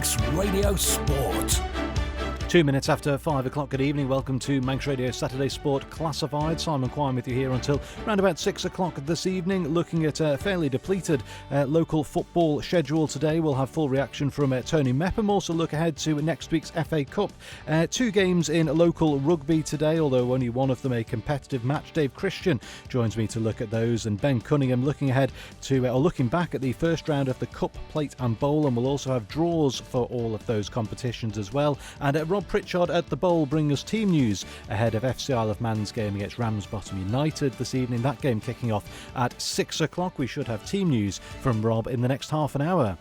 Manx Radio Sport. 2 minutes after 5 o'clock, good evening. Welcome to Manx Radio Saturday Sport Classified. Simon Quine with you here until around about 6 o'clock this evening, looking at a fairly depleted local football schedule today. We'll have full reaction from Tony Mepham. Also look ahead to next week's FA Cup. 2 games in local rugby today, although only one of them a competitive match. Dave Christian joins me to look at those, and Ben Cunningham looking ahead to, or looking back at the first round of the Cup, Plate and Bowl, and we'll also have draws for all of those competitions as well. And Rob Pritchard at the Bowl bring us team news ahead of FC Isle of Man's game against Ramsbottom United this evening. That game kicking off at 6 o'clock. We should have team news from Rob in the next half an hour.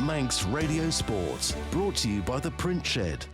Manx Radio Sport, brought to you by the Pritchard.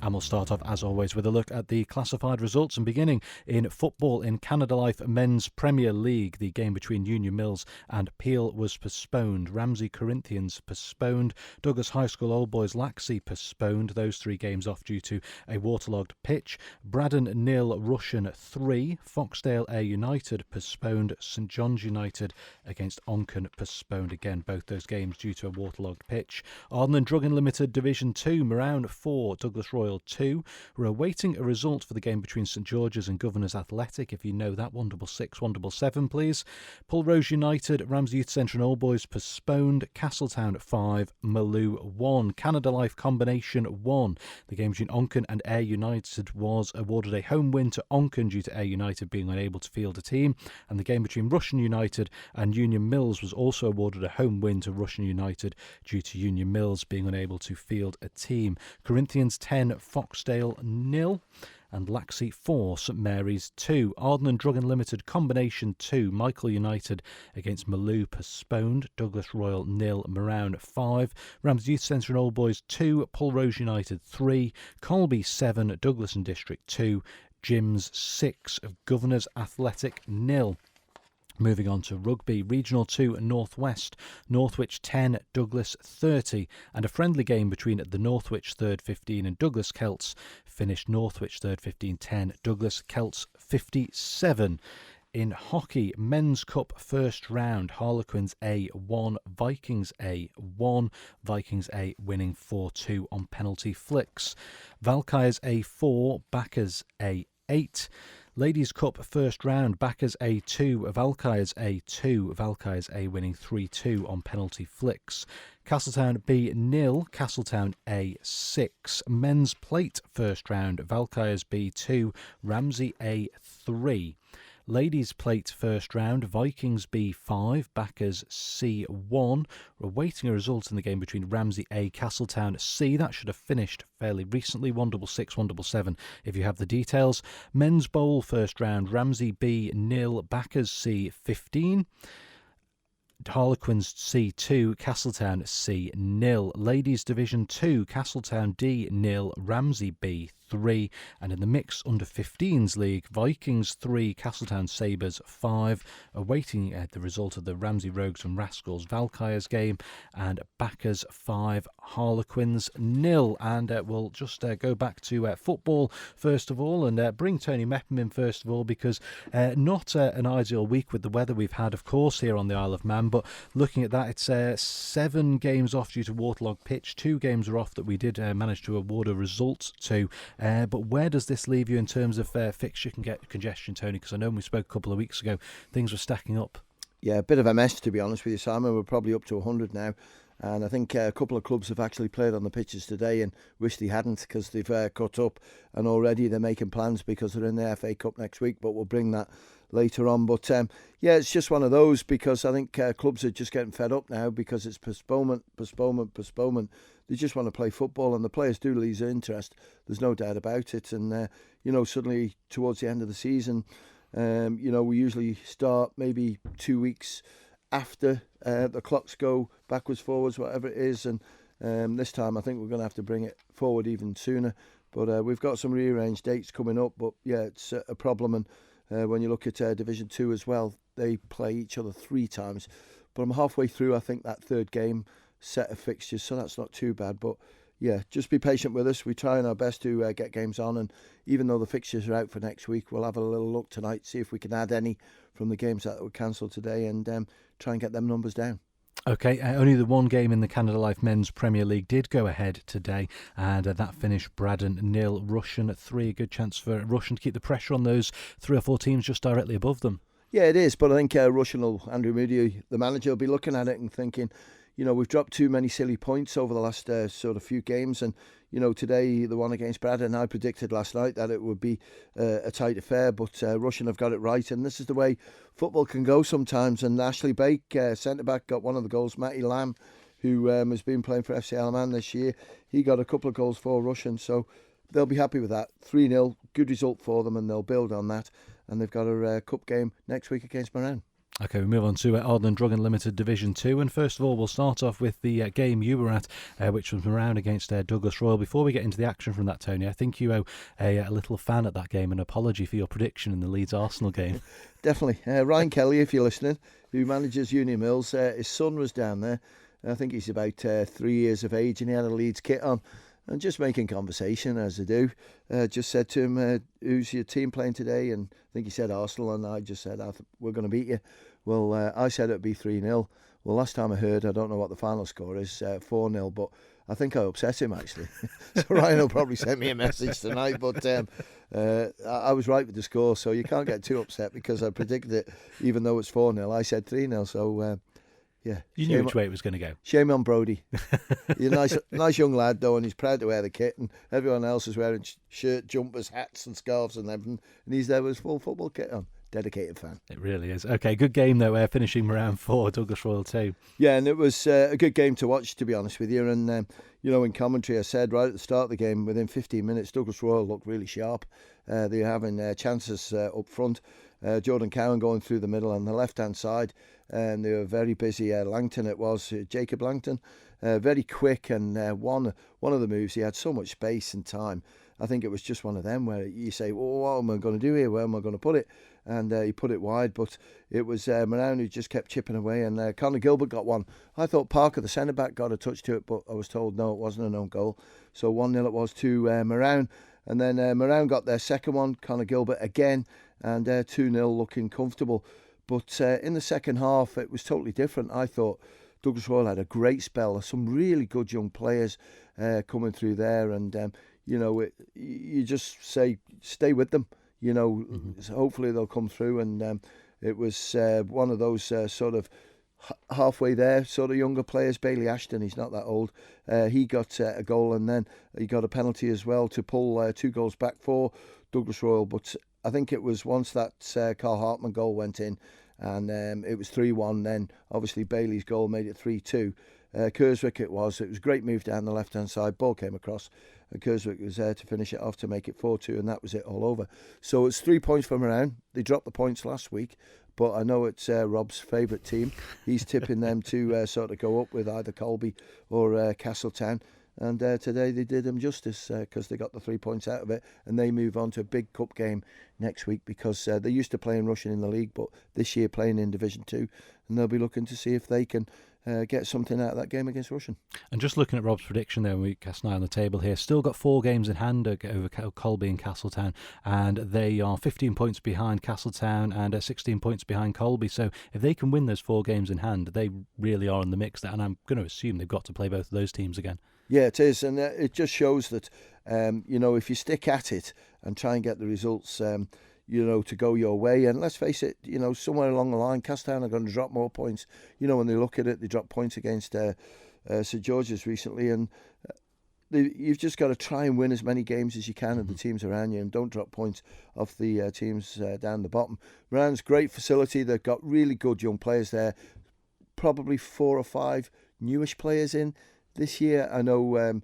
And we'll start off, as always, with a look at the classified results. And beginning in football in Canada Life Men's Premier League, the game between Union Mills and Peel was postponed. Ramsey Corinthians postponed. Douglas High School Old Boys Laxey postponed. Those 3 games off due to a waterlogged pitch. Braddon 0, Rushen 3. Foxdale A United postponed. St John's United against Onken postponed again. Both those games due to a waterlogged pitch. Arden and Druggen Limited Division 2, Morown 4, Douglas Royal 2. We're awaiting a result for the game between St George's and Governors Athletic. If you know that, 166 177, please. Pulrose United, Ramsey Youth Centre and Old Boys postponed. Castletown 5, Maloo 1. Canada Life Combination 1. The game between Onken and Ayr United was awarded a home win to Onken due to Ayr United being unable to field a team. And the game between Rushen United and Union Mills was also awarded a home win to Rushen United due to Union Mills being unable to field a team. Corinthians 10, Foxdale 0, and Laxey 4, St Mary's 2. Arden and Druggen Limited Combination 2, Michael United against Maloo postponed. Douglas Royal 0, Morown 5. Ramsey Youth Centre and Old Boys 2, Pulrose United 3, Colby 7, Douglas and District 2, Gyms 6, Governors Athletic 0. Moving on to rugby, Regional 2 Northwest, Northwich 10, Douglas 30, and a friendly game between the Northwich 3rd 15 and Douglas Celts finished Northwich 3rd 15-10, Douglas Celts 57. In hockey, Men's Cup first round, Harlequins A1, Vikings A1, Vikings A winning 4-2 on penalty flicks. Valkyries A4, Backers A8. Ladies' Cup first round, Backers A2, Valkyries A2, Valkyries A winning 3-2 on penalty flicks. Castletown B0, Castletown A6. Men's Plate first round, Valkyries B2, Ramsey A3. Ladies' Plate first round, Vikings B5, Backers C1. We're awaiting a result in the game between Ramsey A, Castletown C. That should have finished fairly recently, 166 177 if you have the details. Men's Bowl first round, Ramsey B 0, Backers C 15. Harlequins C2, Castletown C 0. Ladies Division 2, Castletown D 0, Ramsey B 3, and in the mixed under 15s league, Vikings 3, Castletown Sabres 5, awaiting the result of the Ramsey Rogues and Rascals Valkyries game, and Backers 5, Harlequins 0. And we'll just go back to football first of all, and bring Tony Mepham in first of all, because not an ideal week with the weather we've had, of course, here on the Isle of Man, but looking at that, it's 7 games off due to waterlogged pitch. 2 games are off that we did manage to award a result to. But where does this leave you in terms of fixture congestion, Tony? Because I know when we spoke a couple of weeks ago, things were stacking up. Yeah, a bit of a mess, to be honest with you, Simon. We're probably up to 100 now. And I think a couple of clubs have actually played on the pitches today and wish they hadn't, because they've cut up, and already they're making plans because they're in the FA Cup next week, but we'll bring that later on. But yeah, it's just one of those, because I think clubs are just getting fed up now because it's postponement. They just want to play football, and the players do lose interest. There's no doubt about it. And, suddenly towards the end of the season, we usually start maybe 2 weeks after the clocks go backwards, forwards, whatever it is. And this time I think we're going to have to bring it forward even sooner. But we've got some rearranged dates coming up. But yeah, it's a problem. And when you look at Division 2 as well, they play each other 3 times. But I'm halfway through, I think, that third game set of fixtures, so that's not too bad. But yeah, just be patient with us. We're trying our best to get games on, and even though the fixtures are out for next week, we'll have a little look tonight, see if we can add any from the games that were cancelled today, and try and get them numbers down. OK, only the one game in the Canada Life Men's Premier League did go ahead today, and that finished Braddon 0, Russian 3. A good chance for Russian to keep the pressure on those 3 or 4 teams just directly above them. Yeah, it is, but I think Andrew Moody, the manager, will be looking at it and thinking, we've dropped too many silly points over the last sort of few games, and today the one against Braddon, I predicted last night that it would be a tight affair, but Russian have got it right, and this is the way football can go sometimes. And Ashley Bake, centre back, got one of the goals. Matty Lamb, who has been playing for FC Alaman this year, he got a couple of goals for Russian, so they'll be happy with that. 3-0, good result for them, and they'll build on that. And they've got a cup game next week against Moran. OK, we move on to Ardland Drug and Limited Division 2, and first of all we'll start off with the game you were at, which was Moran against Douglas Royal. Before we get into the action from that, Tony, I think you owe a little fan at that game an apology for your prediction in the Leeds Arsenal game. Definitely. Ryan Kelly, if you're listening, who manages Union Mills, his son was down there. I think he's about 3 years of age, and he had a Leeds kit on. And just making conversation, as they do, just said to him, who's your team playing today? And I think he said Arsenal, and I just said, we're going to beat you. Well, I said it'd be 3-0. Well, last time I heard, I don't know what the final score is, 4-0, but I think I upset him, actually. So Ryan will probably send me a message tonight, but I was right with the score, so you can't get too upset because I predicted it, even though it's 4-0. I said 3-0, so... yeah, you knew which way it was going to go. Shame on Brody. He's a nice young lad, though, and he's proud to wear the kit, and everyone else is wearing shirt, jumpers, hats and scarves and everything, and he's there with his full football kit on. Dedicated fan. It really is. OK, good game, though, finishing Moran 4, Douglas Royal 2. Yeah, and it was a good game to watch, to be honest with you, and, in commentary I said right at the start of the game, within 15 minutes, Douglas Royal looked really sharp. They're having chances up front. Jordan Cowan going through the middle on the left-hand side, and they were very busy. Langton, it was Jacob Langton, very quick, and one of the moves, he had so much space and time. I think it was just one of them where you say, well, what am I going to do here? Where am I going to put it? And he put it wide, but it was Moran who just kept chipping away, and Conor Gilbert got one. I thought Parker, the centre-back, got a touch to it, but I was told no, it wasn't an own goal. So 1-0 it was to Moran, and then Moran got their second one, Conor Gilbert again, and 2-0 looking comfortable. But in the second half, it was totally different. I thought Douglas Royal had a great spell. Some really good young players coming through there, and you just say, stay with them. Hopefully they'll come through, and it was one of those sort of halfway there sort of younger players. Bailey Ashton, he's not that old. He got a goal, and then he got a penalty as well to pull 2 goals back for Douglas Royal. But I think it was once that Carl Hartman goal went in, and it was 3-1, then obviously Bailey's goal made it 3-2. Kerswick it was a great move down the left hand side, ball came across, and Kerswick was there to finish it off to make it 4-2, and that was it all over. So it's 3 points from around. They dropped the points last week, but I know it's Rob's favourite team. He's tipping them to sort of go up with either Colby or Castletown. And today they did them justice because they got the 3 points out of it, and they move on to a big cup game next week because they're used to playing Russian in the league, but this year playing in Division 2, and they'll be looking to see if they can get something out of that game against Russian. And just looking at Rob's prediction there, when we cast an eye on the table here, still got 4 games in hand over Colby and Castletown, and they are 15 points behind Castletown and 16 points behind Colby. So if they can win those 4 games in hand, they really are in the mix there, and I'm going to assume they've got to play both of those teams again. Yeah, it is, and it just shows that, if you stick at it and try and get the results, to go your way, and let's face it, somewhere along the line, Castletown are going to drop more points. When they look at it, they dropped points against St George's recently, and you've just got to try and win as many games as you can of the teams around you, and don't drop points off the teams down the bottom. Moran's great facility. They've got really good young players there, probably 4 or 5 newish players in this year. I know,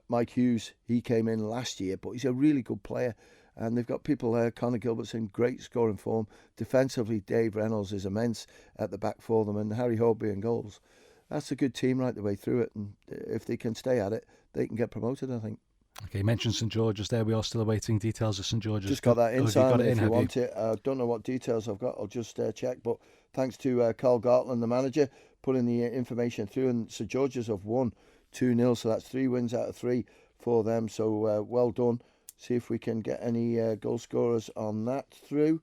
Mike Hughes, he came in last year, but he's a really good player. And they've got people there. Conor Gilbert's in great scoring form. Defensively, Dave Reynolds is immense at the back for them, and Harry Horby in goals. That's a good team right the way through it, and if they can stay at it, they can get promoted, I think. Okay, you mentioned St George's there. We are still awaiting details of St George's. Just got that in, Simon, if you want it. I don't know what details I've got. I'll just check. But thanks to Carl Gartland, the manager, putting the information through. And St George's have won 2-0. So that's 3 wins out of 3 for them. So well done. See if we can get any goal scorers on that through.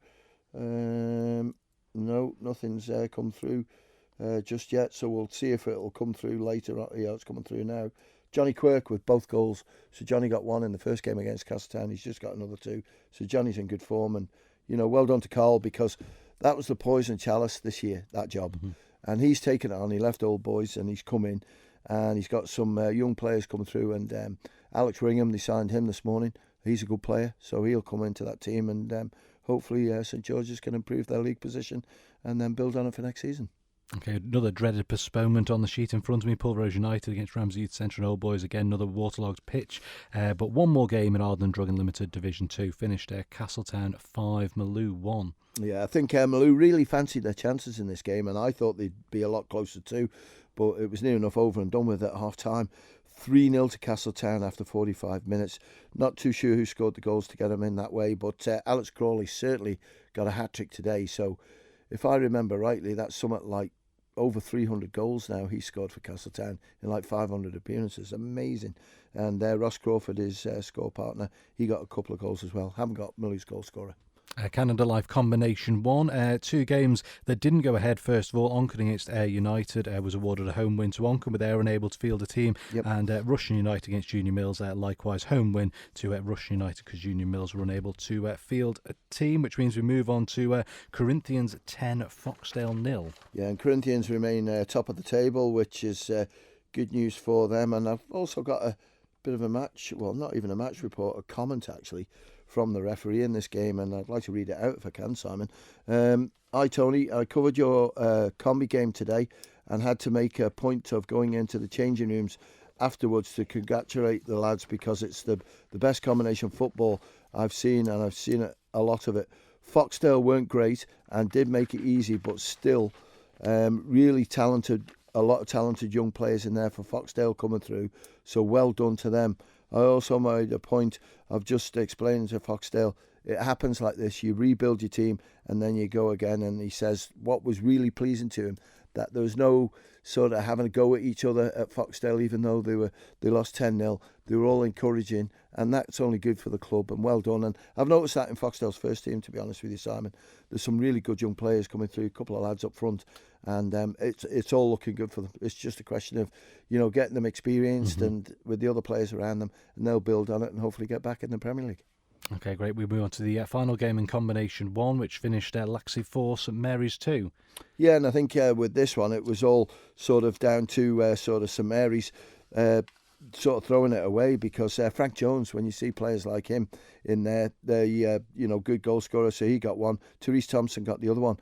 No, nothing's come through just yet. So we'll see if it'll come through later. Yeah, it's coming through now. Johnny Quirk with both goals. So Johnny got 1 in the first game against Castletown. He's just got another 2. So Johnny's in good form. And, well done to Carl, because that was the poison chalice this year, that job. Mm-hmm. And he's taken it on. He left Old Boys and he's come in. And he's got some young players coming through. And Alex Ringham, they signed him this morning. He's a good player. So he'll come into that team. And hopefully St George's can improve their league position and then build on it for next season. Okay, another dreaded postponement on the sheet in front of me. Pulverose United against Ramsey Youth Centre and Old Boys. Again, another waterlogged pitch. But one more game in Ardland Drug Limited Division 2. Finished Castletown 5, Maloo 1. Yeah, I think Maloo really fancied their chances in this game, and I thought they'd be a lot closer too. But it was near enough over and done with at half-time. 3-0 to Castletown after 45 minutes. Not too sure who scored the goals to get them in that way, but Alex Crawley certainly got a hat-trick today. So if I remember rightly, that's something like over 300 goals now he scored for Castletown in like 500 appearances. Amazing. And Ross Crawford, his score partner, he got a couple of goals as well. Haven't got Millie's goal scorer. Canada Life Combination 1. 2 games that didn't go ahead. First of all, Onchan against Ayr United was awarded a home win to Onchan, with Ayr unable to field a team. Yep. And Russian United against Junior Mills, likewise home win to Russian United, because Junior Mills were unable to field a team, which means we move on to Corinthians 10, Foxdale 0. Yeah, and Corinthians remain top of the table, which is good news for them. And I've also got a bit of a match, well, not even a match report, a comment actually, from the referee in this game, and I'd like to read it out if I can, Simon. Hi Tony, I covered your combi game today and had to make a point of going into the changing rooms afterwards to congratulate the lads, because it's the best combination football I've seen, and I've seen a lot of it. Foxdale weren't great and did make it easy, but still really talented, a lot of talented young players in there for Foxdale coming through, so well done to them. I also made a point of just explaining to Foxdale, it happens like this. You rebuild your team and then you go again. And he says what was really pleasing to him, that there was no sort of having a go at each other at Foxdale, even though they lost 10-0. They were all encouraging, and that's only good for the club, and well done. And I've noticed that in Foxdale's first team, to be honest with you, Simon. There's some really good young players coming through, a couple of lads up front, and it's all looking good for them. It's just a question of, getting them experienced and with the other players around them, and they'll build on it and hopefully get back in the Premier League. Okay, great. We move on to the final game in Combination 1, which finished Laxey 4, St Mary's 2. Yeah, and I think with this one, it was all sort of down to sort of St Mary's sort of throwing it away, because Frank Jones, when you see players like him in there, they're good goal scorer, so he got one. Therese Thompson got the other one.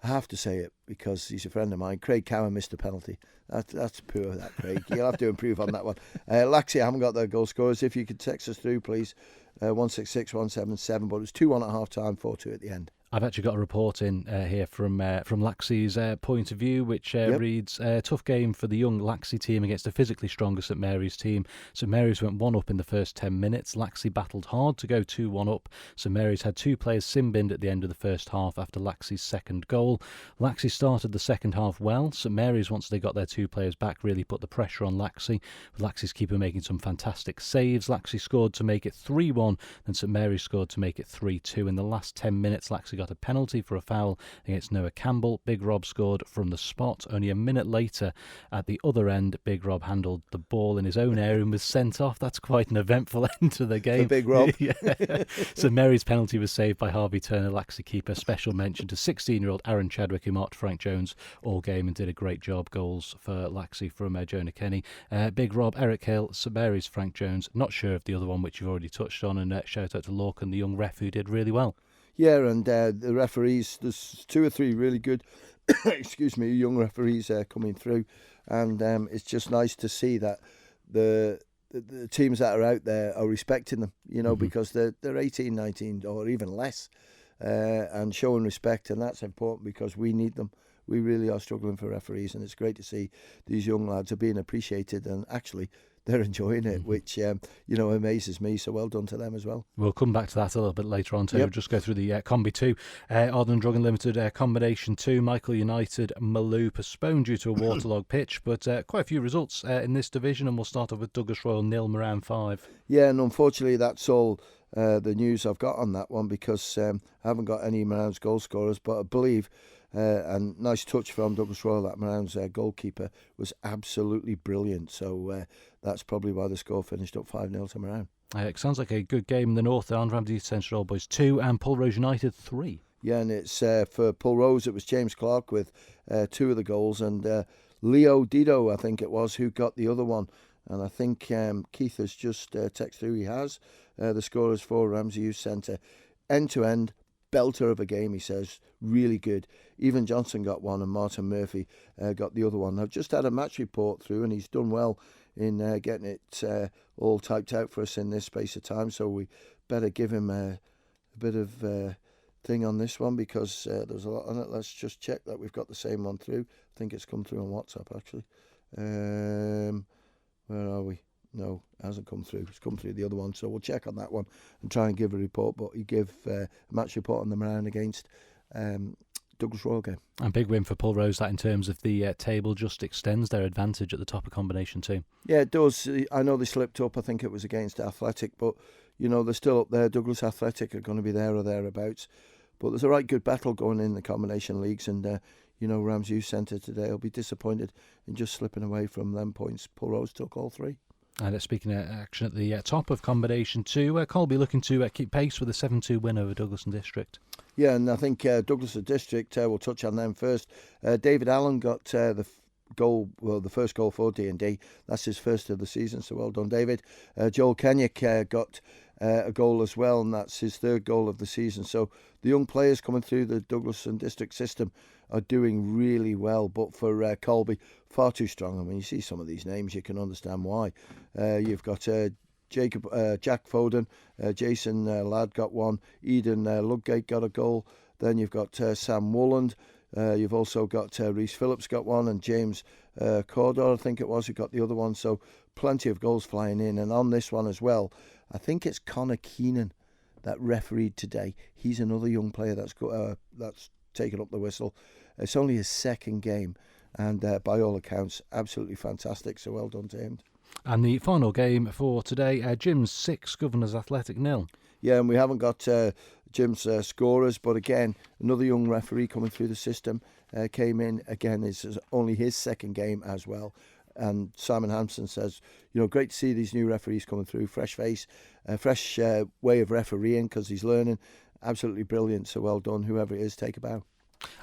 I have to say it because he's a friend of mine. Craig Cowan missed the penalty. That's poor, that, Craig. You'll have to improve on that one. Laxey, I haven't got their goal scorers. If you could text us through, please. 166 177, but it was 2-1 at half time, 4-2 at the end. I've actually got a report in here from Laxey's point of view, which reads, tough game for the young Laxey team against a physically stronger St Mary's team. St Mary's went 1 up in the first 10 minutes. Laxey battled hard to go 2-1 up. St Mary's had 2 players sin-binned at the end of the first half after Laxey's second goal. Laxey started the second half well. St Mary's, once they got their 2 players back, really put the pressure on Laxey, with Laxey's keeper making some fantastic saves. Laxey scored to make it 3-1, and St Mary's scored to make it 3-2. In the last 10 minutes, Laxey got a penalty for a foul against Noah Campbell. Big Rob scored from the spot. Only a minute later, at the other end, Big Rob handled the ball in his own area and was sent off. That's quite an eventful end to the game. For Big Rob. So Mary's penalty was saved by Harvey Turner, Laxey keeper. Special mention to 16-year-old Aaron Chadwick, who marked Frank Jones all game and did a great job. Goals for Laxey from Jonah Kenny. Big Rob, Eric Hill, St Mary's, Frank Jones. Not sure of the other one, which you've already touched on. And shout out to Lorcan, the young ref, who did really well. Yeah, and the referees, there's 2 or 3 really good, young referees coming through, and it's just nice to see that the teams that are out there are respecting them, because they're 18, 19 or even less, and showing respect, and that's important because we need them. We really are struggling for referees, and it's great to see these young lads are being appreciated, and actually they're enjoying it, which amazes me. So well done to them as well. We'll come back to that a little bit later on too. Yep. We'll just go through the Combi 2. Ardent Drug Limited Combination 2, Michael United Maloo postponed due to a waterlogged pitch, but quite a few results in this division, and we'll start off with Douglas Royal 0, Moran 5. Yeah, and unfortunately that's all the news I've got on that one, because I haven't got any Moran's goal scorers, but I believe, and nice touch from Douglas Royal, that Moran's goalkeeper was absolutely brilliant. So that's probably why the score finished up 5-0 to Moran. It sounds like a good game in the north. Ramsey Central Old Boys 2 and Pulrose United 3. Yeah, and it's for Pulrose, it was James Clark with 2 of the goals, and Leo Dido, I think it was, who got the other one. And I think Keith has just texted who he has. The scorers for Ramsey Youth Centre. End-to-end, belter of a game, he says. Really good. Evan Johnson got one, and Martin Murphy got the other one. I've just had a match report through, and he's done well in getting it all typed out for us in this space of time. So we better give him a bit of thing on this one, because there's a lot on it. Let's just check that we've got the same one through. I think it's come through on WhatsApp, actually. Where are we? No, it hasn't come through. It's come through the other one. So we'll check on that one and try and give a report. But he gave a match report on the Moran against Douglas Royal game. And big win for Pulrose, that in terms of the table just extends their advantage at the top of Combination 2. Yeah, it does. I know they slipped up. I think it was against Athletic, but they're still up there. Douglas Athletic are going to be there or thereabouts. But there's a right good battle going in the combination leagues, and Ramsey Youth Centre today will be disappointed in just slipping away from them points. Pulrose took all 3. And speaking of action at the top of Combination 2, Colby looking to keep pace with a 7-2 win over Douglas and District. Yeah, and I think Douglas and District, we'll touch on them first. David Allen got the first goal for D&D. That's his first of the season, so well done, David. Joel Kenyuk got a goal as well, and that's his 3rd goal of the season. So the young players coming through the Douglas and District system are doing really well, but for Colby, far too strong. I mean, you see some of these names, you can understand why. You've got Jack Foden, Jason Ladd got one, Eden Ludgate got a goal, then you've got Sam Wooland, you've also got Rhys Phillips got one, and James Cordor, I think it was, who got the other one. So plenty of goals flying in. And on this one as well, I think it's Connor Keenan that refereed today. He's another young player that's taken up the whistle. It's only his 2nd game, and by all accounts, absolutely fantastic. So well done to him. And the final game for today, Jim's 6, Governors Athletic 0. Yeah, and we haven't got Jim's scorers, but again, another young referee coming through the system came in. Again, it's only his 2nd game as well. And Simon Hampson says, great to see these new referees coming through, fresh face, fresh way of refereeing, because he's learning. Absolutely brilliant. So well done, whoever it is, take a bow.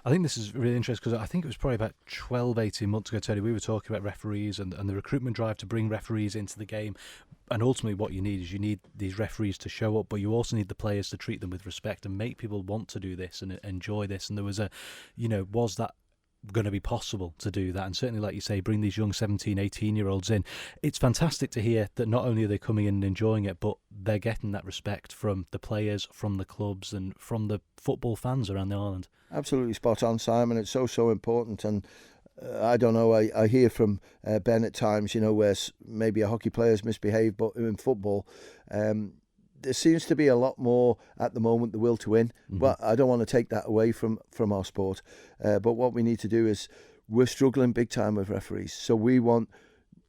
I think this is really interesting, because I think it was probably about 12, 18 months ago, Tony, we were talking about referees and the recruitment drive to bring referees into the game. And ultimately what you need these referees to show up, but you also need the players to treat them with respect and make people want to do this and enjoy this. And there was was that going to be possible to do that? And certainly, like you say, bring these young 17, 18-year-olds in. It's fantastic to hear that not only are they coming in and enjoying it, but they're getting that respect from the players, from the clubs, and from the football fans around the island. Absolutely spot on, Simon. It's so important. And I don't know, I hear from Ben at times, where maybe a hockey player's misbehaved, but in football, there seems to be a lot more at the moment, the will to win. Mm-hmm. But I don't want to take that away from our sport. But what we need to do is, we're struggling big time with referees. So we want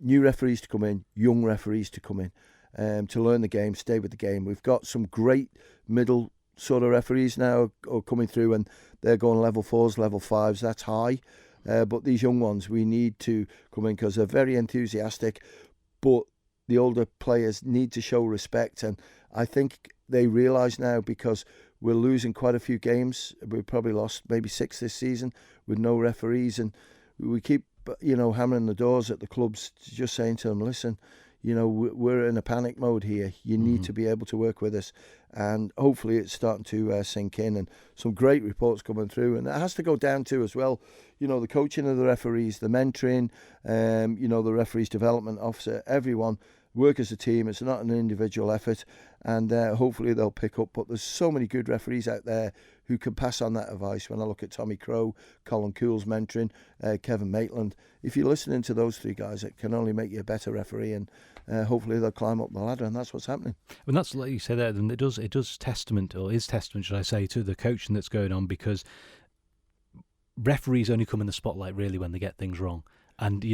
new referees to come in, young referees to come in, to learn the game, stay with the game. We've got some great middle sort of referees now are coming through, and they're going level 4s, level 5s. That's high. But these young ones, we need to come in, because they're very enthusiastic. But the older players need to show respect, and I think they realise now, because we're losing quite a few games. We've probably lost maybe 6 this season with no referees, and we keep hammering the doors at the clubs, just saying to them, listen, we're in a panic mode here. You need to be able to work with us. And hopefully it's starting to sink in, and some great reports coming through. And it has to go down to as well, the coaching of the referees, the mentoring, the referees development officer, everyone work as a team. It's not an individual effort, and hopefully they'll pick up. But there's so many good referees out there who can pass on that advice. When I look at Tommy Crowe, Colin Coole's mentoring, Kevin Maitland, if you're listening to those three guys, it can only make you a better referee, and hopefully they'll climb up the ladder, and that's what's happening. And that's, like you say there, and it does testament, or is testament, should I say, to the coaching that's going on, because referees only come in the spotlight really when they get things wrong. And,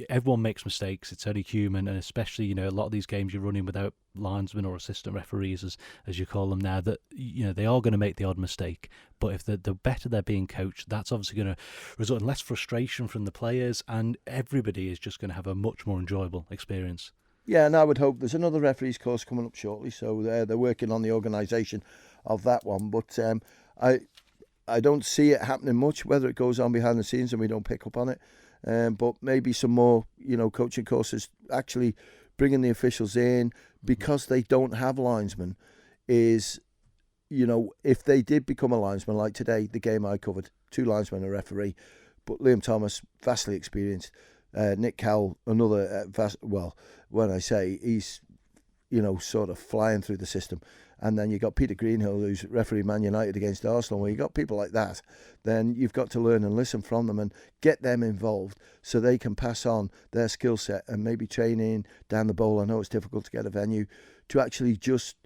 everyone makes mistakes. It's only human. And especially, a lot of these games you're running without linesmen or assistant referees, as you call them now, that, they are going to make the odd mistake. But if the better they're being coached, that's obviously going to result in less frustration from the players, and everybody is just going to have a much more enjoyable experience. Yeah, and I would hope there's another referees course coming up shortly. So they're working on the organisation of that one. But I don't see it happening much, whether it goes on behind the scenes and we don't pick up on it. But maybe some more, coaching courses, actually bringing the officials in, because they don't have linesmen, is, if they did become a linesman, like today, the game I covered, 2 linesmen and a referee, but Liam Thomas, vastly experienced, Nick Cowell, another, when I say he's, sort of flying through the system. And then you've got Peter Greenhill, who's refereeing Man United against Arsenal. When you've got people like that, then you've got to learn and listen from them and get them involved so they can pass on their skill set and maybe training down the bowl. I know it's difficult to get a venue to actually just,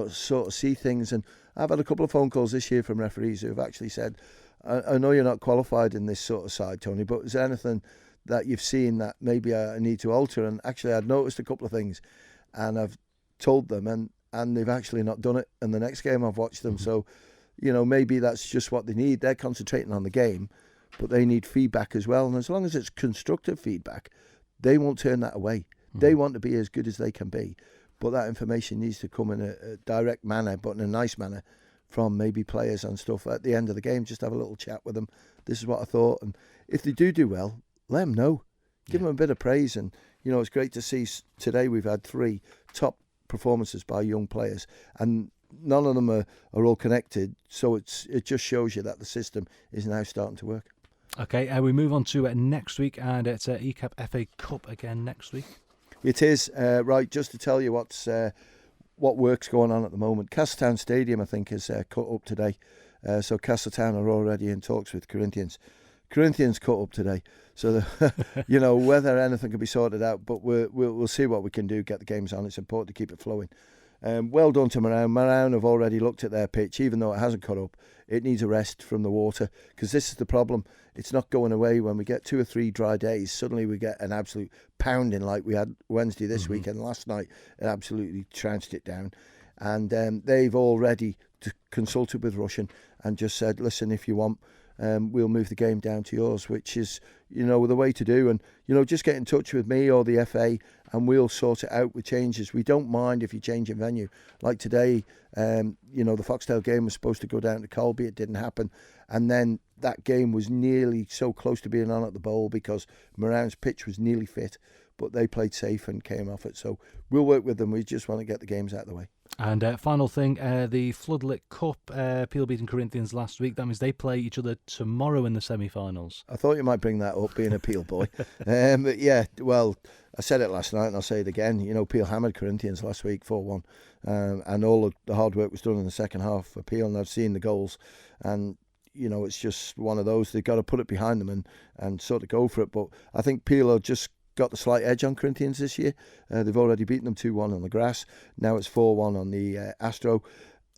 sort of see things. And I've had a couple of phone calls this year from referees who have actually said, I know you're not qualified in this sort of side, Tony, but is there anything that you've seen that maybe I need to alter? And actually, I'd noticed a couple of things, and I've told them, and they've actually not done it. And the next game I've watched them. So, maybe that's just what they need. They're concentrating on the game, but they need feedback as well. And as long as it's constructive feedback, they won't turn that away. They want to be as good as they can be. But that information needs to come in a direct manner, but in a nice manner, from maybe players and stuff at the end of the game. Just have a little chat with them. This is what I thought. And if they do well, let them know. Give them a bit of praise. And, it's great to see today we've had 3 top performances by young players, and none of them are all connected, so it just shows you that the system is now starting to work. Okay, we move on to next week, and it's ECAP FA Cup again next week. It is, right, just to tell you what work's going on at the moment. Castletown Stadium, I think, is cut up today, so Castletown are already in talks with Corinthians cut up today, so whether anything can be sorted out, but we'll see what we can do, get the games on. It's important to keep it flowing. Well done to Marown have already looked at their pitch. Even though it hasn't cut up, it needs a rest from the water, because this is the problem. It's not going away. When we get 2 or 3 dry days, suddenly we get an absolute pounding like we had Wednesday this week, and last night it absolutely trounced it down. And they've already consulted with Russian and just said, listen, if you want, we'll move the game down to yours, which is, the way to do. And, just get in touch with me or the FA and we'll sort it out with changes. We don't mind if you change your venue. Like today, the Foxdale game was supposed to go down to Colby. It didn't happen. And then that game was nearly so close to being on at the Bowl because Moran's pitch was nearly fit, but they played safe and came off it. So we'll work with them. We just want to get the games out of the way. And final thing, the Floodlit Cup, Peel beating Corinthians last week. That means they play each other tomorrow in the semi-finals. I thought you might bring that up, being a Peel boy. But yeah, well, I said it last night and I'll say it again. Peel hammered Corinthians last week 4-1. And all of the hard work was done in the second half for Peel, and I've seen the goals. And, it's just one of those. They've got to put it behind them and sort of go for it. But I think Peel are just got the slight edge on Corinthians this year. They've already beaten them 2-1 on the grass. Now it's 4-1 on the Astro.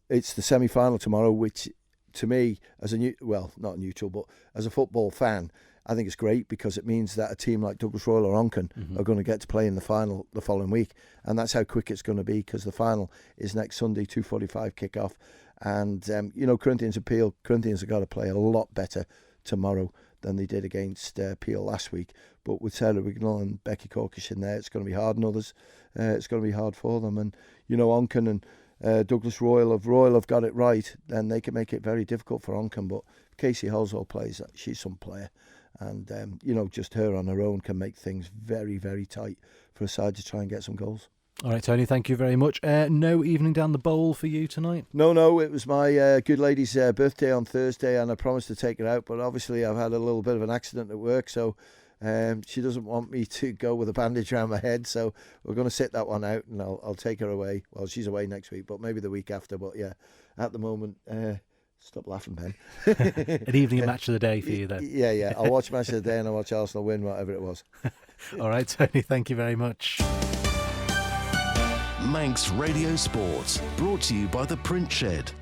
It's the semi-final tomorrow, which to me, as not neutral, but as a football fan, I think it's great because it means that a team like Douglas Royal or Onchan are going to get to play in the final the following week. And that's how quick it's going to be, because the final is next Sunday, 2:45 kick-off. And, Corinthians and Peel, Corinthians have got to play a lot better tomorrow than they did against Peel last week. But with Sarah Wignall and Becky Corkish in there, it's going to be hard, and others, it's going to be hard for them. And, Onchan and Douglas Royal, if Royal have got it right, then they can make it very difficult for Onchan. But Casey Halsall plays, she's some player. And, just her on her own can make things very, very tight for a side to try and get some goals. All right, Tony, thank you very much. No evening down the bowl for you tonight? No, it was my good lady's birthday on Thursday, and I promised to take her out, but obviously I've had a little bit of an accident at work, so She doesn't want me to go with a bandage around my head, so we're going to sit that one out, and I'll take her away. Well, she's away next week, but maybe the week after. But yeah, at the moment, stop laughing, Ben. An evening match of the day for you then. Yeah. I'll watch match of the day and I'll watch Arsenal win, whatever it was. All right, Tony, thank you very much. Manx Radio Sport, brought to you by the Pritchard.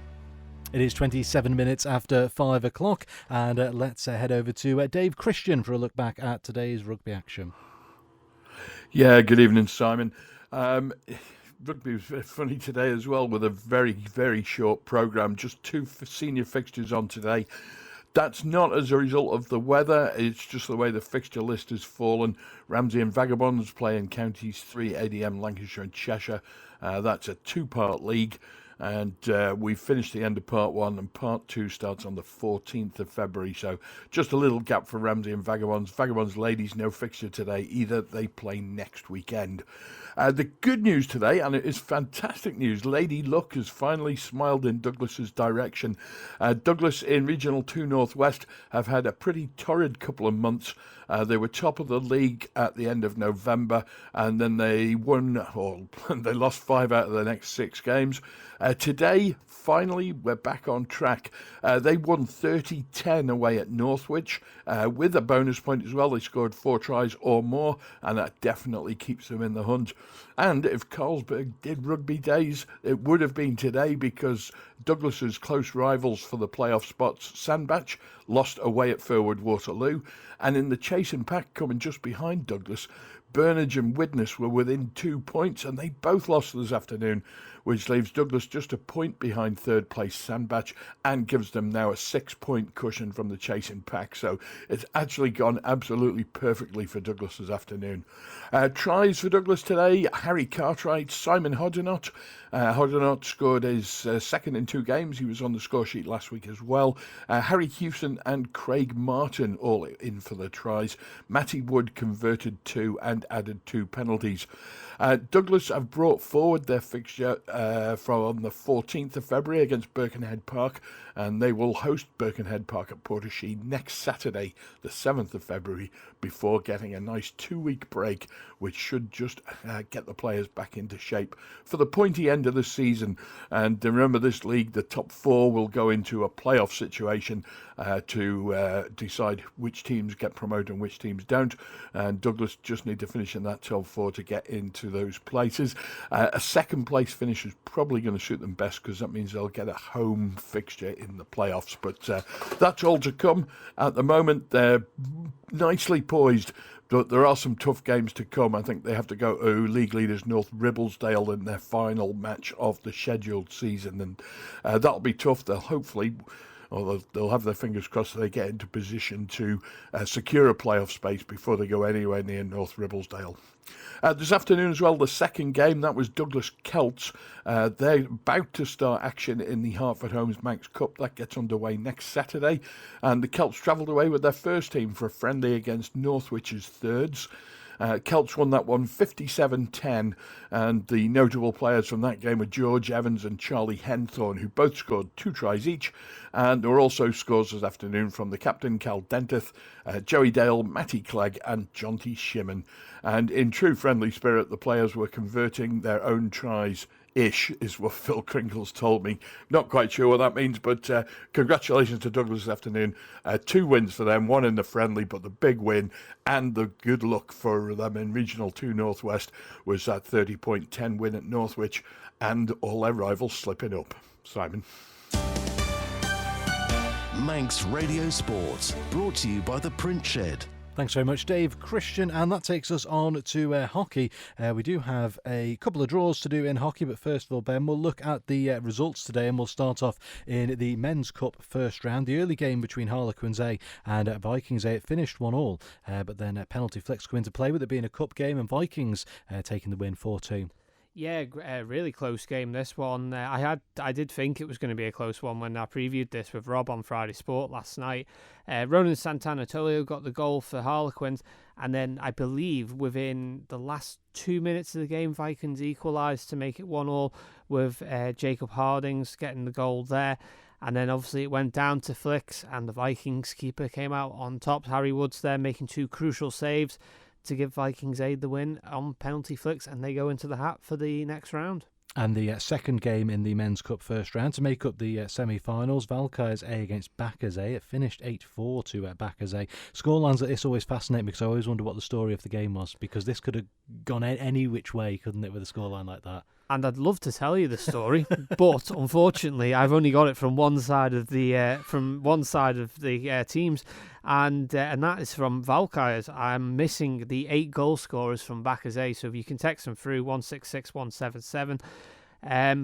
It is 27 minutes after 5 o'clock, and let's head over to Dave Christian for a look back at today's rugby action. Yeah, good evening, Simon. Rugby was very funny today as well, with a very, very short programme. Just 2 senior fixtures on today. That's not as a result of the weather, it's just the way the fixture list has fallen. Ramsey and Vagabonds playing Counties 3, ADM, Lancashire and Cheshire. That's a 2-part league. And we finished the end of part 1, and part 2 starts on the 14th of February. So just a little gap for Ramsey and Vagabonds. Vagabonds ladies, no fixture today either. They play next weekend. The good news today, and it is fantastic news, Lady Luck has finally smiled in Douglas's direction. Douglas in Regional 2 Northwest have had a pretty torrid couple of months. They were top of the league at the end of November, and then they they lost 5 out of the next 6 games. Today, finally, we're back on track. They won 30-10 away at Northwich, with a bonus point as well. They scored 4 tries or more, and that definitely keeps them in the hunt. And if Carlsberg did rugby days, it would have been today, because Douglas's close rivals for the playoff spots, Sandbach, lost away at Furwood Waterloo. And in the chase and pack coming just behind Douglas, Burnage and Widnes were within 2 points, and they both lost this afternoon, which leaves Douglas just a point behind third place Sandbach and gives them now a 6-point cushion from the chasing pack. So it's actually gone absolutely perfectly for Douglas this afternoon. Tries for Douglas today: Harry Cartwright, Simon Hodgenott. Hodgenott scored his second in 2 games. He was on the score sheet last week as well. Harry Hewson and Craig Martin all in for the tries. Matty Wood converted 2 and added 2 penalties. Douglas have brought forward their fixture from the 14th of February against Birkenhead Park, and they will host Birkenhead Park at Portashee next Saturday, the 7th of February, before getting a nice 2-week break, which should just get the players back into shape for the pointy end of the season. And remember, this league, the top 4 will go into a playoff situation to decide which teams get promoted and which teams don't. And Douglas just need to finish in that top 4 to get into those places. A second place finish is probably going to suit them best, because that means they'll get a home fixture in the playoffs. But that's all to come. At the moment, they're nicely poised, but there are some tough games to come. I think they have to go to league leaders North Ribblesdale in their final match of the scheduled season, and that'll be tough. They'll hopefully, or they'll have their fingers crossed that they get into position to secure a playoff space before they go anywhere near North Ribblesdale. This afternoon as well, the second game, that was Douglas Celts. They're about to start action in the Hartford Homes Manx Cup. That gets underway next Saturday. And the Celts travelled away with their first team for a friendly against Northwich's thirds. Celts won that one 57-10, and the notable players from that game were George Evans and Charlie Henthorne, who both scored 2 tries each. And there were also scores this afternoon from the captain, Cal Dentith, Joey Dale, Matty Clegg and Jonty Shimon. And in true friendly spirit, the players were converting their own tries. Ish is what Phil Crinkles told me. Not quite sure what that means, but congratulations to Douglas this afternoon. 2 wins for them, 1 in the friendly, but the big win and the good luck for them in Regional 2 Northwest was that 30-10 win at Northwich, and all their rivals slipping up. Simon. Manx Radio Sport, brought to you by the Pritchard. Thanks very much, Dave Christian. And that takes us on to hockey. We do have a couple of draws to do in hockey, but first of all, Ben, we'll look at the results today, and we'll start off in the Men's Cup first round. The early game between Harlequins A and Vikings A, it finished 1-1, but then penalty flicks come into play, with it being a cup game, and Vikings taking the win 4-2. Yeah, really close game, this one. I did think it was going to be a close one when I previewed this with Rob on Friday Sport last night. Ronan Sant'Anatolio got the goal for Harlequins, and then I believe within the last 2 minutes of the game, Vikings equalised to make it 1-1. with Jacob Hardings getting the goal there. And then obviously it went down to flicks, and the Vikings keeper came out on top. Harry Woods there making 2 crucial saves to give Vikings Aid the win on penalty flicks, and they go into the hat for the next round. And the second game in the Men's Cup first round to make up the semi-finals, Valkyries A against Backers A. It finished 8-4 to Backers A. Scorelines like this always fascinate me because I always wonder what the story of the game was, because this could have gone any which way, couldn't it, with a scoreline like that? And I'd love to tell you the story, but unfortunately, I've only got it from one side of the teams, and that is from Valkyries. I'm missing the 8 goal scorers from Backers A, so if you can text them through 166177.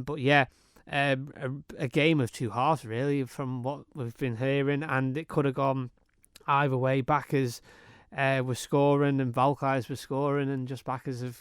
But yeah, a game of 2 halves really, from what we've been hearing, and it could have gone either way. Backers were scoring and Valkyries were scoring, and just Backers have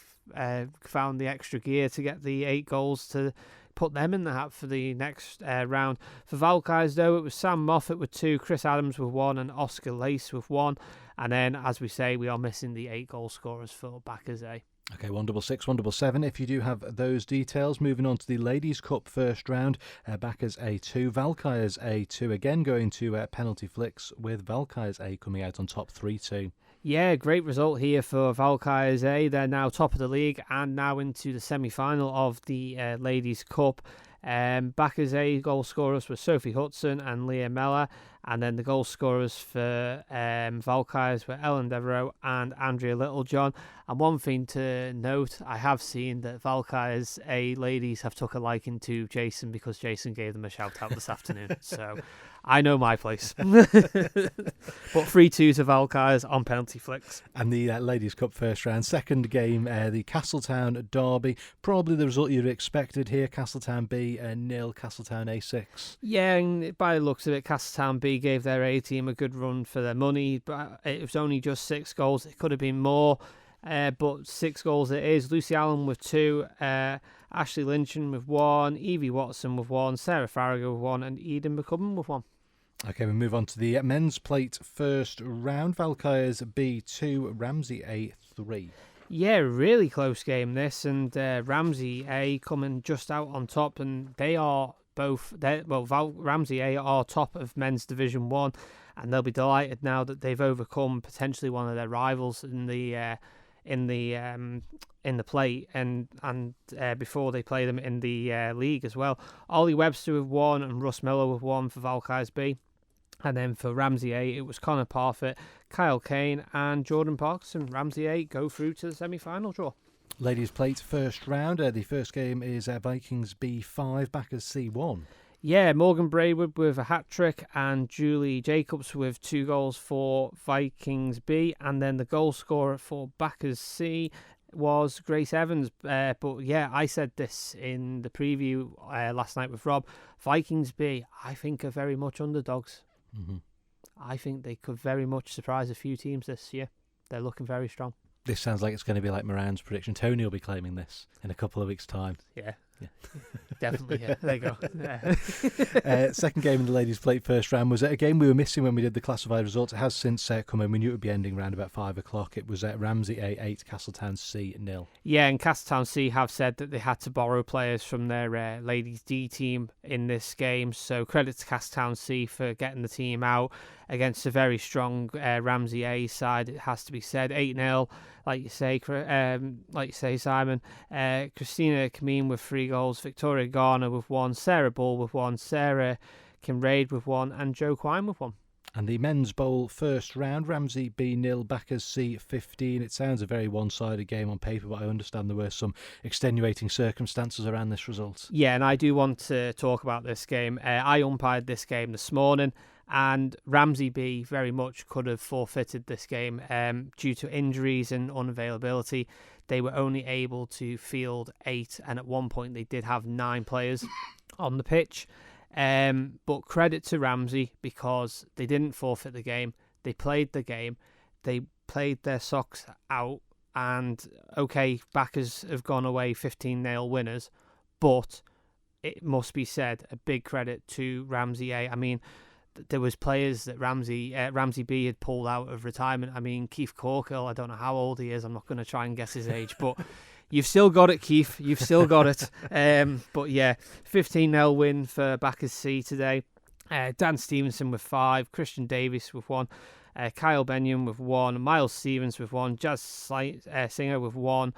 found the extra gear to get the 8 goals to put them in the hat for the next round. For Valkyries though, it was Sam Moffat with 2, Chris Adams with 1, and Oscar Lace with 1. And then, as we say, we are missing the 8 goal scorers for Backers A. Okay, 166, 177. If you do have those details, moving on to the Ladies' Cup first round, Backers A2, Valkyries A2 again going to penalty flicks, with Valkyries A coming out on top 3-2. Yeah, great result here for Valkyries A. They're now top of the league and now into the semi-final of the Ladies' Cup. Backers A goal scorers were Sophie Hudson and Leah Meller, and then the goal scorers for Valkyries were Ellen Devereaux and Andrea Littlejohn. And one thing to note, I have seen that Valkyries A ladies have took a liking to Jason, because Jason gave them a shout out this afternoon. So I know my place. But 3-2 to Valkyries on penalty flicks. And the Ladies' Cup first round, second game, the Castletown derby. Probably the result you'd expected here. Castletown B 0, Castletown A 6. Yeah, and by the looks of it, Castletown B gave their A team a good run for their money, but it was only just 6 goals. It could have been more, but 6 goals it is. Lucy Allen with 2, Ashley Lynchen with 1, Evie Watson with 1, Sarah Farrago with 1, and Eden McCubbin with 1. Okay, we move on to the men's plate first round. Valkyries B2, Ramsey A3. Yeah, really close game this, and Ramsey A coming just out on top, and they are both, Ramsey A are top of men's Division 1, and they'll be delighted now that they've overcome potentially one of their rivals in the plate, and before they play them in the league as well. Ollie Webster with 1 and Russ Miller with 1 for Valkyries B. And then for Ramsey A, it was Connor Parfitt, Kyle Kane and Jordan Parkinson. Ramsey A go through to the semi-final draw. Ladies' plate first round. The first game is Vikings B5, Backers C1. Yeah, Morgan Braywood with a hat-trick and Julie Jacobs with 2 goals for Vikings B. And then the goal scorer for Backers C was Grace Evans. But yeah, I said this in the preview last night with Rob. Vikings B, I think, are very much underdogs. Mm-hmm. I think they could very much surprise a few teams this year. They're looking very strong. This sounds like it's going to be like Moran's prediction. Tony will be claiming this in a couple of weeks' time. Yeah. Definitely, yeah. There you go. Yeah. Second game in the ladies' plate first round was a game we were missing when we did the classified results. It has since come in. We knew it would be ending around about 5 o'clock. It was Ramsey A 8, Castletown C 0. Yeah, and Castletown C have said that they had to borrow players from their ladies D team in this game. So credit to Castletown C for getting the team out against a very strong Ramsey A side. It has to be said, 8-0. Like you say, Simon. Christina Kameen with 3 goals, Victoria Garner with 1, Sarah Ball with 1, Sarah Kinraid with 1, and Jo Quine with 1. And the men's bowl first round, Ramsey B 0, Backers C 15. It sounds a very one-sided game on paper, but I understand there were some extenuating circumstances around this result. Yeah, and I do want to talk about this game. I umpired this game this morning, and Ramsey B very much could have forfeited this game due to injuries and unavailability. They were only able to field 8, and at one point they did have 9 players on the pitch. But credit to Ramsey, because they didn't forfeit the game. They played the game. They played their socks out. And, okay, Backers have gone away 15-0 winners, but it must be said, a big credit to Ramsey A. I mean, there was players that Ramsey B had pulled out of retirement. I mean, Keith Corkill, I don't know how old he is. I'm not going to try and guess his age, but You've still got it, Keith. You've still got it. But yeah, 15-0 win for Backers C today. Dan Stevenson with 5, Christian Davis with 1, Kyle Benyon with 1, Miles Stevens with 1, Jazz Singer with 1,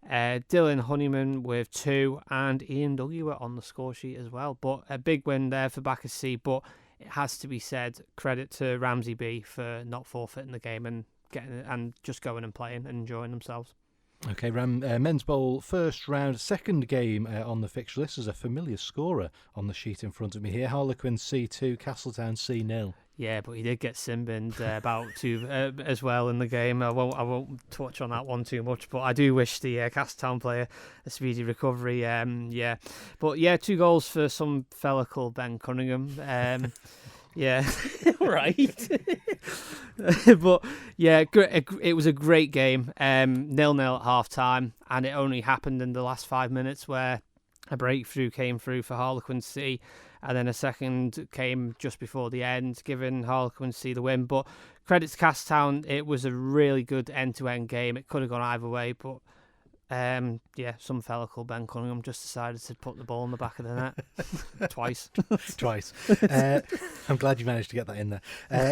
Dylan Honeyman with 2, and Ian Dougie were on the score sheet as well. But a big win there for Backers C. But it has to be said, credit to Ramsey B for not forfeiting the game and just going and playing and enjoying themselves. Okay, Men's Bowl first round, second game on the fixture list. There's a familiar scorer on the sheet in front of me here. Harlequin C2, Castletown C0. Yeah, but he did get sin-binned about 2 as well in the game. I won't touch on that one too much, but I do wish the Castletown player a speedy recovery. Yeah, but yeah, 2 goals for some fella called Ben Cunningham. Yeah, right. But yeah, it was a great game. 0-0 at half time, and it only happened in the last 5 minutes where a breakthrough came through for Harlequin C, and then a second came just before the end, giving Harlequin C the win. But credit to Castletown, it was a really good end-to-end game. It could have gone either way, but yeah, some fella called Ben Cunningham just decided to put the ball in the back of the net twice. I'm glad you managed to get that in there.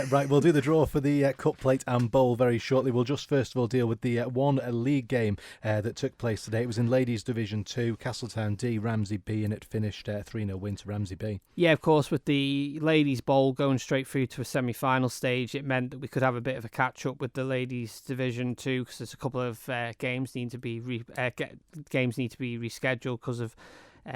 Right, we'll do the draw for the Cup Plate and Bowl very shortly. We'll just first of all deal with the one league game that took place today. It was in Ladies Division 2, Castletown D, Ramsey B, and it finished 3-0 win to Ramsey B. Yeah, of course, with the Ladies Bowl going straight through to a semi-final stage, it meant that we could have a bit of a catch-up with the Ladies Division 2 because there's a couple of games need to be rescheduled because of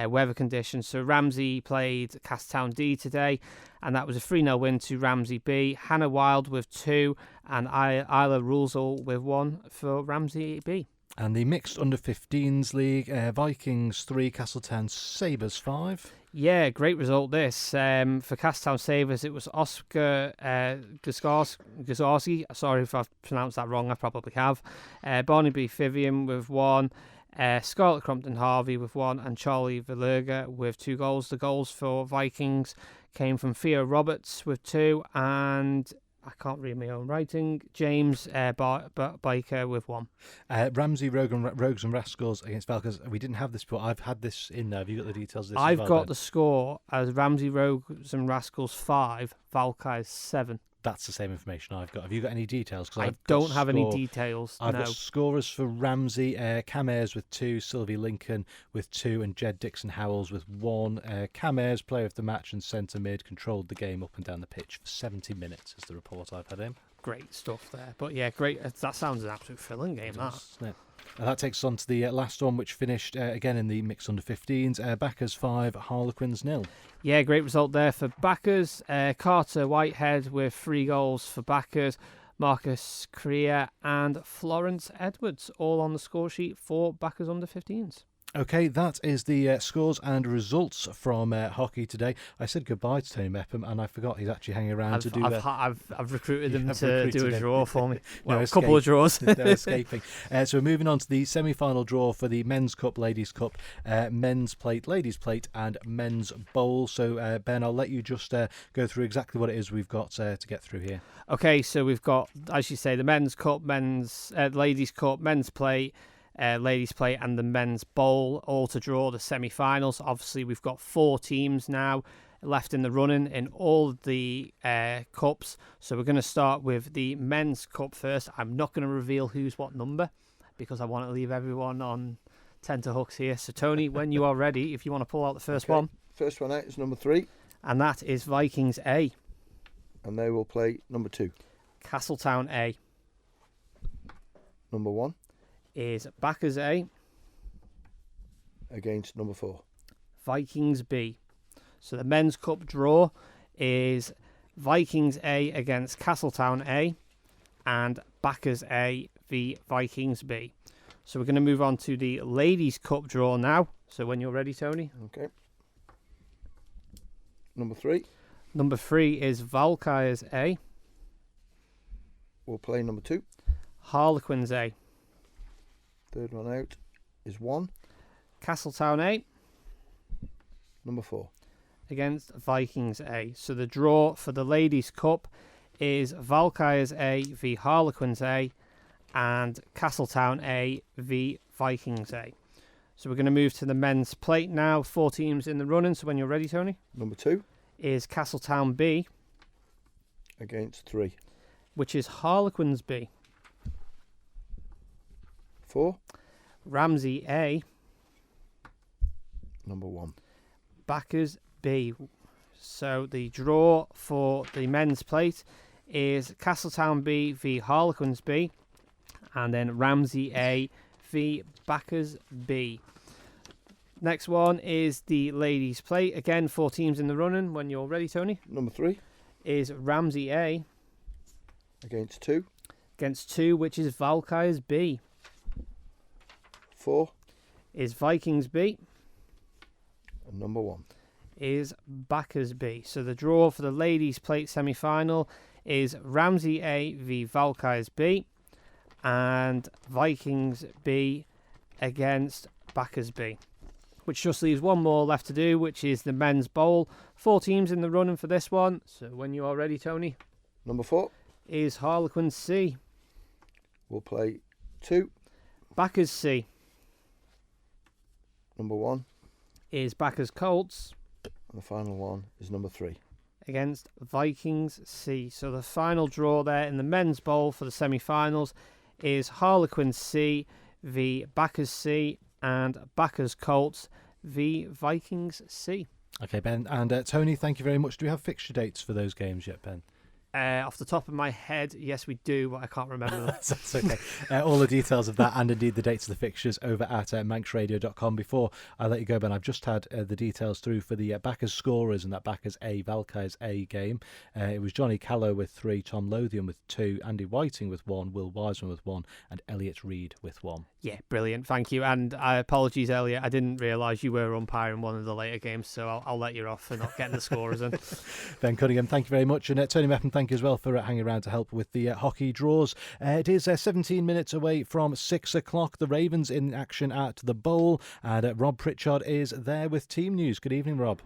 weather conditions. So Ramsey played Castletown D today, and that was a 3-0 win to Ramsey B. Hannah Wild with 2 and Isla Rulesall with 1 for Ramsey B. And the mixed under-15s league, Vikings 3, Castletown Sabres 5. Yeah, great result this. For Castletown Sabres, it was Oscar Gazarski. Sorry if I've pronounced that wrong, I probably have. Barnaby Fivian with 1. Scarlett Crompton Harvey with 1, and Charlie Valerga with 2 goals. The goals for Vikings came from Theo Roberts with 2, and I can't read my own writing, James Baker with 1. Ramsey Rogues and Rascals against Valkers. We didn't have this before. I've had this in there. Have you got the details of this? I've got the score as Ramsey Rogues and Rascals 5, Valkyries 7. That's the same information I've got. Have you got any details? I don't have any details. I've got scorers for Ramsey, Cam Ayres with 2, Sylvie Lincoln with 2, and Jed Dixon Howells with 1. Cam Ayres, player of the match and centre mid, controlled the game up and down the pitch for 70 minutes, is the report I've had in. Great stuff there. But yeah, great. That sounds an absolute thrilling game, that. Yeah. That takes us on to the last one, which finished again in the mixed under-15s. Backers 5, Harlequins 0. Yeah, great result there for Backers. Carter Whitehead with 3 goals for Backers. Marcus Creer and Florence Edwards all on the score sheet for Backers under-15s. Okay, that is the scores and results from hockey today. I said goodbye to Tony Mepham, and I forgot he's actually hanging around to do. I've recruited him to do a draw for me. Well, a couple of draws. No escaping. So we're moving on to the semi-final draw for the Men's Cup, Ladies Cup, Men's Plate, Ladies Plate, and Men's Bowl. So Ben, I'll let you just go through exactly what it is we've got to get through here. Okay, so we've got, as you say, the Men's Cup, Ladies Cup, Men's Plate, Ladies Plate, and the Men's Bowl, all to draw the semi-finals. Obviously, we've got 4 teams now left in the running in all of the cups. So we're going to start with the Men's Cup first. I'm not going to reveal who's what number because I want to leave everyone on tenterhooks here. So Tony, when you are ready, if you want to pull out the first one. First one out is number 3. And that is Vikings A. And they will play number 2. Castletown A. Number 1. Is Backers A. Against number 4. Vikings B. So the Men's Cup draw is Vikings A against Castletown A and Backers A v Vikings B. So we're going to move on to the Ladies Cup draw now. So when you're ready, Tony. Okay. Number 3. Number 3 is Valkyries A. We'll play number 2. Harlequins A. Third one out is 1. Castletown A. Number 4. Against Vikings A. So the draw for the Ladies Cup is Valkyries A v Harlequins A and Castletown A v Vikings A. So we're going to move to the men's plate now. 4 teams in the running. So when you're ready, Tony. Number 2. Is Castletown B. Against 3. Which is Harlequins B. 4. Ramsey A. Number 1. Backers B. So the draw for the men's plate is Castletown B v Harlequins B, and then Ramsey A v Backers B. Next one is the ladies' plate. Again, 4 teams in the running. When you're ready, Tony. Number 3. Is Ramsey A. Against 2. Against 2, which is Valkyries B. 4. Is Vikings B. And number 1. Is Backers B. So the draw for the ladies' plate semi-final is Ramsey A v Valkyries B, and Vikings B against Backers B. Which just leaves one more left to do, which is the men's bowl. 4 teams in the running for this one. So when you are ready, Tony. Number 4. Is Harlequin C. We'll play 2. Backers C. Number 1. Is Backers Colts. And the final one is number 3. Against Vikings C. So the final draw there in the men's bowl for the semi-finals is Harlequin C v Backers C, and Backers Colts v Vikings C. Okay, Ben and Tony, thank you very much. Do we have fixture dates for those games yet, Ben? Off the top of my head, yes, we do, but I can't remember them. That's okay. All the details of that and indeed the dates of the fixtures over at manxradio.com. Before I let you go, Ben, I've just had the details through for the Backers scorers in that Backers A, Valkyries A game. It was Johnny Callow with 3, Tom Lothian with 2, Andy Whiting with 1, Will Wiseman with 1, and Elliot Reid with 1. Yeah, brilliant. Thank you. And apologies, Elliot. I didn't realise you were umpiring one of the later games, so I'll let you off for not getting the scorers in. Ben Cunningham, thank you very much. And Tony Mepham, thank you as well for hanging around to help with the hockey draws. It is 17 minutes away from 6 o'clock. The Ravens in action at the Bowl, and Rob Pritchard is there with team news. Good evening, Rob.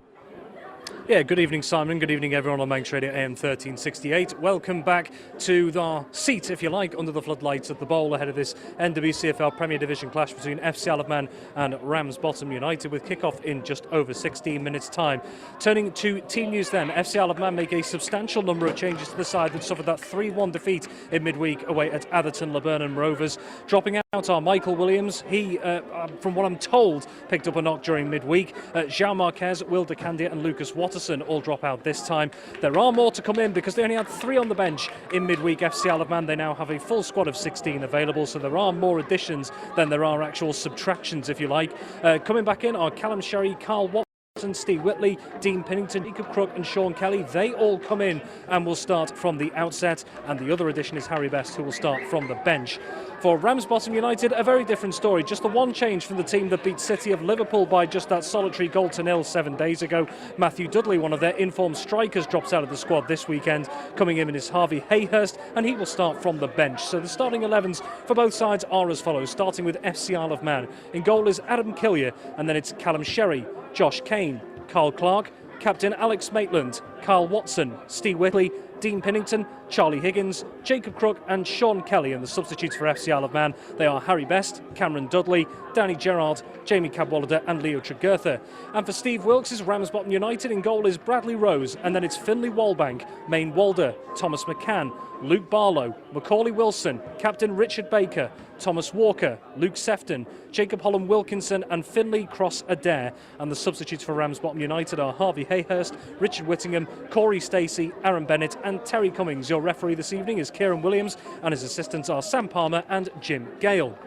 Yeah, good evening, Simon. Good evening, everyone on Manx Radio AM 1368. Welcome back to our seat, if you like, under the floodlights at the Bowl ahead of this NWCFL Premier Division clash between FC Isle of Man and Ramsbottom United, with kick-off in just over 16 minutes' time. Turning to team news then, FC Isle of Man make a substantial number of changes to the side that suffered that 3-1 defeat in midweek away at Atherton Laburnum Rovers. Dropping out are Michael Williams. He, from what I'm told, picked up a knock during midweek. Jean Marquez, Will DeCandia and Lucas Watterson all drop out this time. There are more to come in because they only had 3 on the bench in midweek. FC Isle of Man, they now have a full squad of 16 available, so there are more additions than there are actual subtractions, if you like. Coming back in are Callum Sherry, Carl Watson, Steve Whitley, Dean Pennington, Jacob Crook and Sean Kelly. They all come in and will start from the outset, and the other addition is Harry Best, who will start from the bench. For Ramsbottom United, a very different story. Just the one change from the team that beat City of Liverpool by just that solitary goal to 0 7 days ago. Matthew Dudley, one of their informed strikers, drops out of the squad this weekend. Coming in is Harvey Hayhurst, and he will start from the bench. So the starting 11s for both sides are as follows, starting with FC Isle of Man. In goal is Adam Killier, and then it's Callum Sherry, Josh Kane, Carl Clark, Captain Alex Maitland, Carl Watson, Steve Whitley, Dean Pennington, Charlie Higgins, Jacob Crook and Sean Kelly. And the substitutes for FC Isle of Man, they are Harry Best, Cameron Dudley, Danny Gerrard, Jamie Cadwallader and Leo Tregurtha. And for Steve Wilkes' Ramsbottom United, in goal is Bradley Rose, and then it's Finlay Walbank, Maine Walder, Thomas McCann, Luke Barlow, Macaulay Wilson, Captain Richard Baker, Thomas Walker, Luke Sefton, Jacob Holland Wilkinson and Finlay Cross Adair. And the substitutes for Ramsbottom United are Harvey Hayhurst, Richard Whittingham, Corey Stacey, Aaron Bennett and Terry Cummings. Your referee this evening is Kieran Williams, and his assistants are Sam Palmer and Jim Gale.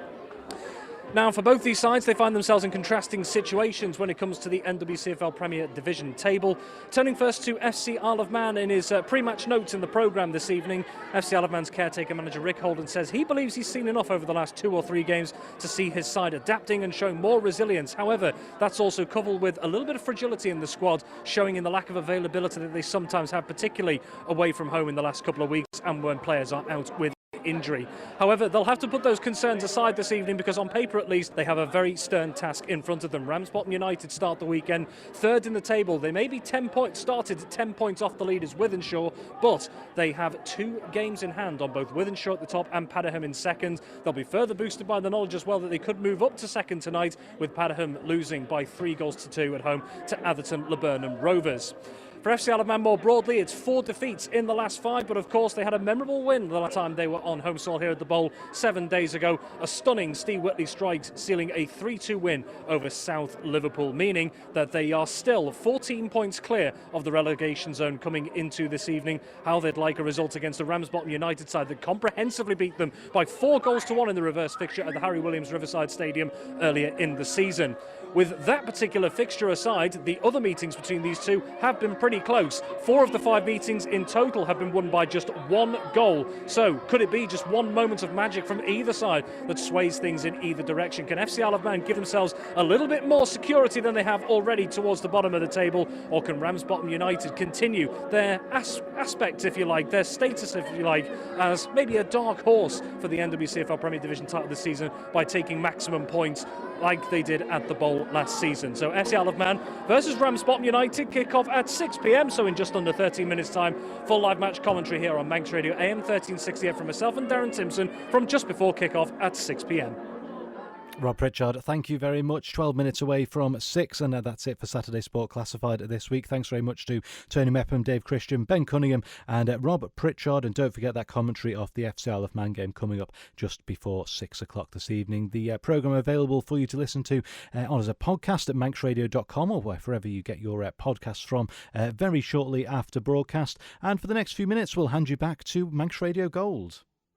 Now, for both these sides, they find themselves in contrasting situations when it comes to the NWCFL Premier Division table. Turning first to FC Isle of Man in his pre-match notes in the programme this evening, FC Isle of Man's caretaker manager Rick Holden says he believes he's seen enough over the last 2 or 3 games to see his side adapting and showing more resilience. However, that's also coupled with a little bit of fragility in the squad, showing in the lack of availability that they sometimes have, particularly away from home in the last couple of weeks and when players are out with injury. However, they'll have to put those concerns aside this evening because on paper at least they have a very stern task in front of them. Ramsbottom United start the weekend third in the table. They may be 10 points started 10 points off the leaders Wythenshawe, but they have 2 games in hand on both Wythenshawe at the top and Padiham in second. They'll be further boosted by the knowledge as well that they could move up to second tonight, with Padiham losing by 3-2 at home to Atherton Laburnum Rovers. For FC Isle of Man more broadly, it's 4 defeats in the last 5, but of course they had a memorable win the last time they were on home soil here at the Bowl 7 days ago. A stunning Steve Whitley strike sealing a 3-2 win over South Liverpool, meaning that they are still 14 points clear of the relegation zone coming into this evening. How they'd like a result against the Ramsbottom United side that comprehensively beat them by 4-1 in the reverse fixture at the Harry Williams Riverside Stadium earlier in the season. With that particular fixture aside, the other meetings between these two have been pretty close. 4 of the 5 meetings in total have been won by just 1 goal. So could it be just one moment of magic from either side that sways things in either direction? Can FC Isle of Man give themselves a little bit more security than they have already towards the bottom of the table? Or can Ramsbottom United continue their aspect, if you like, their status, if you like, as maybe a dark horse for the NWCFL Premier Division title this season by taking maximum points like they did at the Bowl last season? So FC Isle of Man versus Ramsbottom United kick off at 6 p.m, so in just under 13 minutes time. Full live match commentary here on Manx Radio AM 1368 from myself and Darren Simpson from just before kick-off at 6 p.m. Rob Pritchard, thank you very much. 12 minutes away from 6, and that's it for Saturday Sport Classified this week. Thanks very much to Tony Mepham, Dave Christian, Ben Cunningham and Rob Pritchard. And don't forget that commentary of the FC Isle of Man game coming up just before 6 o'clock this evening. The programme available for you to listen to on as a podcast at manxradio.com or wherever you get your podcasts from very shortly after broadcast. And for the next few minutes, we'll hand you back to Manx Radio Gold.